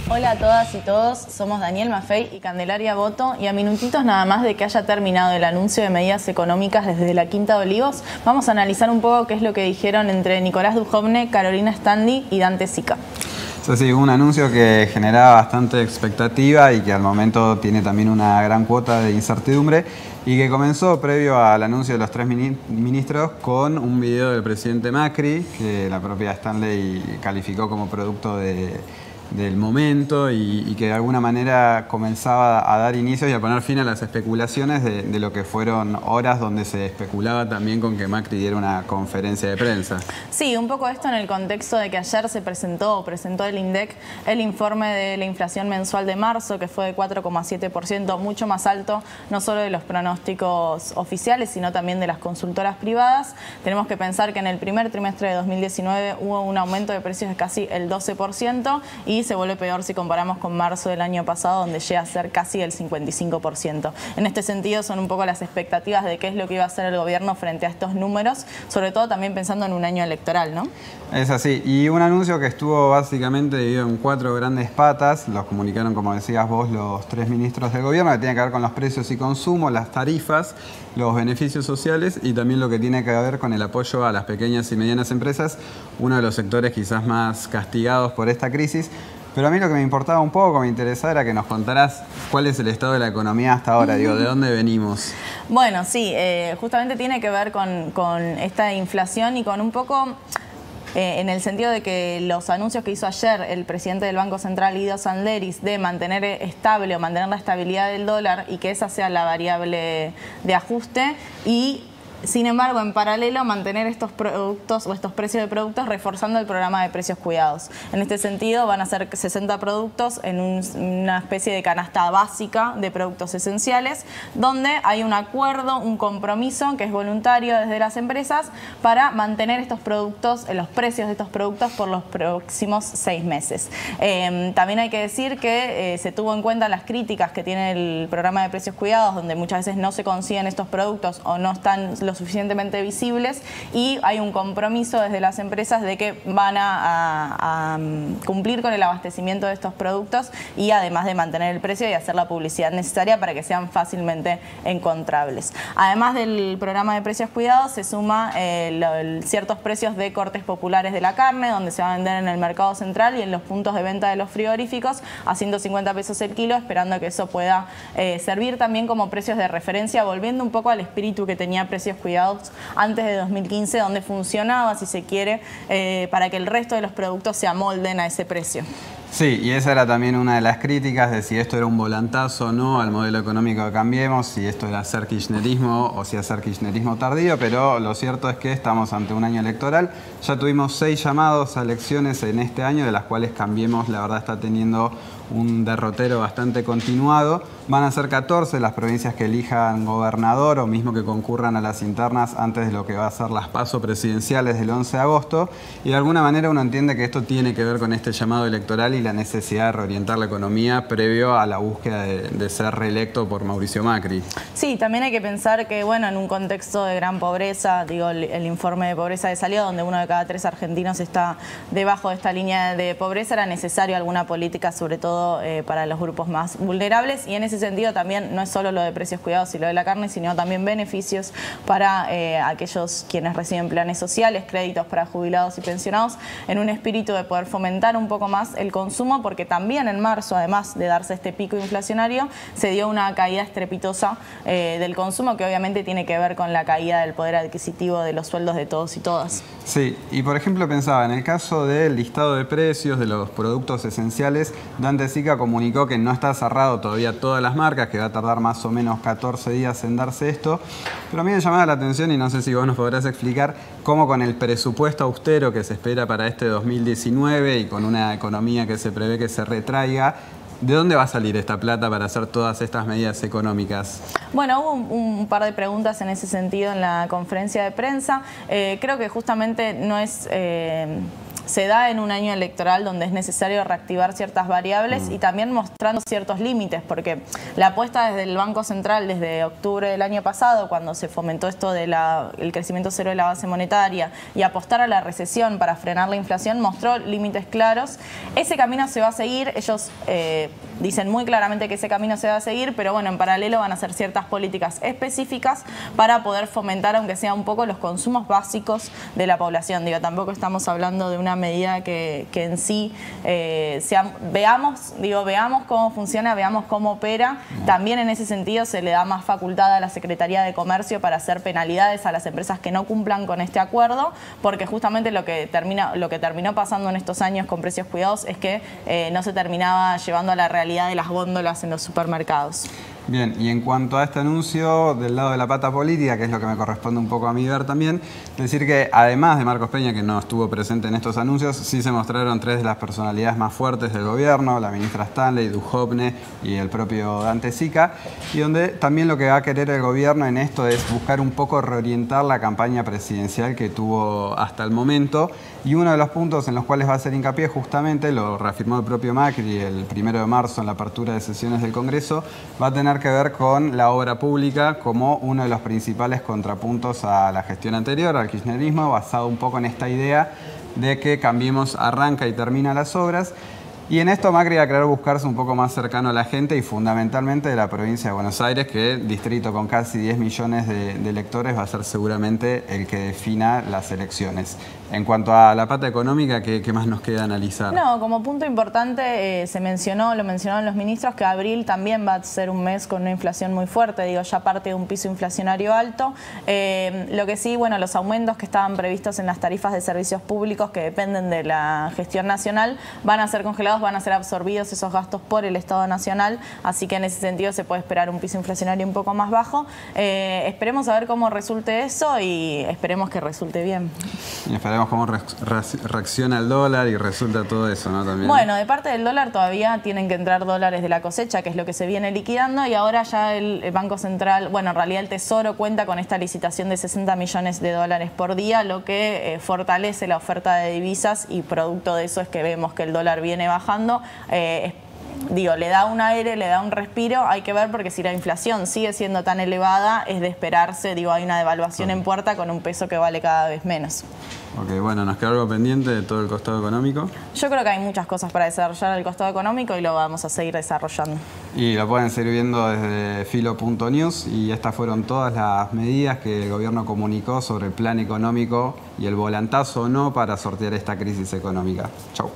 Hola a todas y todos, somos Daniel Maffei y Candelaria Boto y a minutitos nada más de que haya terminado el anuncio de medidas económicas desde la Quinta de Olivos, vamos a analizar un poco qué es lo que dijeron entre Nicolás Dujovne, Carolina Standi y Dante Sica. Sí, un anuncio que generaba bastante expectativa y que al momento tiene también una gran cuota de incertidumbre y que comenzó previo al anuncio de los tres ministros con un video del presidente Macri que la propia Stanley calificó como producto del momento y que de alguna manera comenzaba a dar inicios y a poner fin a las especulaciones de lo que fueron horas donde se especulaba también con que Macri diera una conferencia de prensa. Sí, un poco esto en el contexto de que ayer se presentó el INDEC el informe de la inflación mensual de marzo, que fue de 4,7%, mucho más alto, no solo de los pronósticos oficiales, sino también de las consultoras privadas. Tenemos que pensar que en el primer trimestre de 2019 hubo un aumento de precios de casi el 12% y se vuelve peor si comparamos con marzo del año pasado, donde llega a ser casi el 55%. En este sentido, son un poco las expectativas de qué es lo que iba a hacer el gobierno frente a estos números, sobre todo también pensando en un año electoral, ¿no? Es así, y un anuncio que estuvo básicamente dividido en 4 grandes patas, los comunicaron, como decías vos, los 3 ministros del gobierno, que tiene que ver con los precios y consumo, las tarifas, los beneficios sociales y también lo que tiene que ver con el apoyo a las pequeñas y medianas empresas, uno de los sectores quizás más castigados por esta crisis. Pero a mí lo que me importaba un poco, me interesaba, era que nos contarás cuál es el estado de la economía hasta ahora, digo, ¿de dónde venimos? Bueno, sí, justamente tiene que ver con esta inflación y con un poco... en el sentido de que los anuncios que hizo ayer el presidente del Banco Central, Guido Sanderis, de mantener estable o mantener la estabilidad del dólar y que esa sea la variable de ajuste y... Sin embargo, en paralelo, mantener estos productos o estos precios de productos reforzando el programa de precios cuidados. En este sentido, van a ser 60 productos en una especie de canasta básica de productos esenciales, donde hay un acuerdo, un compromiso que es voluntario desde las empresas para mantener estos productos, los precios de estos productos por los próximos 6 meses. También hay que decir que se tuvo en cuenta las críticas que tiene el programa de precios cuidados, donde muchas veces no se consiguen estos productos o no están lo suficientemente visibles y hay un compromiso desde las empresas de que van a cumplir con el abastecimiento de estos productos y además de mantener el precio y hacer la publicidad necesaria para que sean fácilmente encontrables. Además del programa de precios cuidados se suma ciertos precios de cortes populares de la carne, donde se va a vender en el mercado central y en los puntos de venta de los frigoríficos a 150 pesos el kilo, esperando que eso pueda servir también como precios de referencia, volviendo un poco al espíritu que tenía precios cuidados antes de 2015, donde funcionaba, si se quiere, para que el resto de los productos se amolden a ese precio. Sí, y esa era también una de las críticas de si esto era un volantazo o no al modelo económico que cambiemos, si esto era hacer kirchnerismo o si hacer kirchnerismo tardío, pero lo cierto es que estamos ante un año electoral. Ya tuvimos 6 llamados a elecciones en este año, de las cuales Cambiemos, la verdad, está teniendo un derrotero bastante continuado. Van a ser 14 las provincias que elijan gobernador o mismo que concurran a las internas antes de lo que va a ser las PASO presidenciales del 11 de agosto. Y de alguna manera uno entiende que esto tiene que ver con este llamado electoral y la necesidad de reorientar la economía previo a la búsqueda de ser reelecto por Mauricio Macri. Sí, también hay que pensar que, bueno, en un contexto de gran pobreza, digo, el informe de pobreza de salió, donde 1 de cada 3 argentinos está debajo de esta línea de pobreza, era necesario alguna política, sobre todo para los grupos más vulnerables, y en ese sentido también no es solo lo de precios cuidados y lo de la carne, sino también beneficios para aquellos quienes reciben planes sociales, créditos para jubilados y pensionados, en un espíritu de poder fomentar un poco más el consumo, porque también en marzo, además de darse este pico inflacionario, se dio una caída estrepitosa del consumo, que obviamente tiene que ver con la caída del poder adquisitivo de los sueldos de todos y todas. Sí, y por ejemplo pensaba, en el caso del listado de precios de los productos esenciales, Dante Sica comunicó que no está cerrado todavía todas las marcas, que va a tardar más o menos 14 días en darse esto, pero a mí me llamaba la atención y no sé si vos nos podrás explicar cómo con el presupuesto austero que se espera para este 2019 y con una economía que se prevé que se retraiga, ¿de dónde va a salir esta plata para hacer todas estas medidas económicas? Bueno, hubo un par de preguntas en ese sentido en la conferencia de prensa. Creo que justamente no es... se da en un año electoral donde es necesario reactivar ciertas variables y también mostrando ciertos límites, porque la apuesta desde el Banco Central desde octubre del año pasado, cuando se fomentó esto del crecimiento cero de la base monetaria y apostar a la recesión para frenar la inflación, mostró límites claros. Ese camino se va a seguir, ellos dicen muy claramente que ese camino se va a seguir, pero bueno, en paralelo van a hacer ciertas políticas específicas para poder fomentar, aunque sea un poco, los consumos básicos de la población. Digo, tampoco estamos hablando de una medida que en sí veamos cómo funciona, veamos cómo opera. También en ese sentido se le da más facultad a la Secretaría de Comercio para hacer penalidades a las empresas que no cumplan con este acuerdo, porque justamente lo que terminó pasando en estos años con precios cuidados es que no se terminaba llevando a la realidad de las góndolas en los supermercados. Bien, y en cuanto a este anuncio del lado de la pata política, que es lo que me corresponde un poco a mí ver también, decir que además de Marcos Peña, que no estuvo presente en estos anuncios, sí se mostraron tres de las personalidades más fuertes del gobierno, la ministra Stanley, Duhovne y el propio Dante Sica, y donde también lo que va a querer el gobierno en esto es buscar un poco reorientar la campaña presidencial que tuvo hasta el momento, y uno de los puntos en los cuales va a hacer hincapié, justamente lo reafirmó el propio Macri el 1 de marzo en la apertura de sesiones del Congreso, va a tener que ver con la obra pública como uno de los principales contrapuntos a la gestión anterior, al kirchnerismo, basado un poco en esta idea de que Cambiemos arranca y termina las obras. Y en esto Macri va a querer buscarse un poco más cercano a la gente y fundamentalmente de la provincia de Buenos Aires, que distrito con casi 10 millones de electores va a ser seguramente el que defina las elecciones. En cuanto a la pata económica, ¿qué más nos queda analizar? No, como punto importante lo mencionaron los ministros, que abril también va a ser un mes con una inflación muy fuerte, digo, ya parte de un piso inflacionario alto. Lo que sí, bueno, los aumentos que estaban previstos en las tarifas de servicios públicos que dependen de la gestión nacional van a ser congelados, van a ser absorbidos esos gastos por el Estado Nacional, así que en ese sentido se puede esperar un piso inflacionario un poco más bajo. Esperemos a ver cómo resulte eso y esperemos que resulte bien. Y esperemos cómo reacciona el dólar y resulta todo eso, ¿no? También. Bueno, de parte del dólar todavía tienen que entrar dólares de la cosecha, que es lo que se viene liquidando, y ahora ya el Banco Central, bueno, en realidad el Tesoro cuenta con esta licitación de 60 millones de dólares por día, lo que fortalece la oferta de divisas, y producto de eso es que vemos que el dólar viene bajando. Digo, le da un aire, le da un respiro, hay que ver, porque si la inflación sigue siendo tan elevada, es de esperarse, digo, hay una devaluación en puerta con un peso que vale cada vez menos. Ok, bueno, ¿nos queda algo pendiente de todo el costado económico? Yo creo que hay muchas cosas para desarrollar el costado económico y lo vamos a seguir desarrollando. Y lo pueden seguir viendo desde filo.news, y estas fueron todas las medidas que el gobierno comunicó sobre el plan económico y el volantazo o no para sortear esta crisis económica. Chau.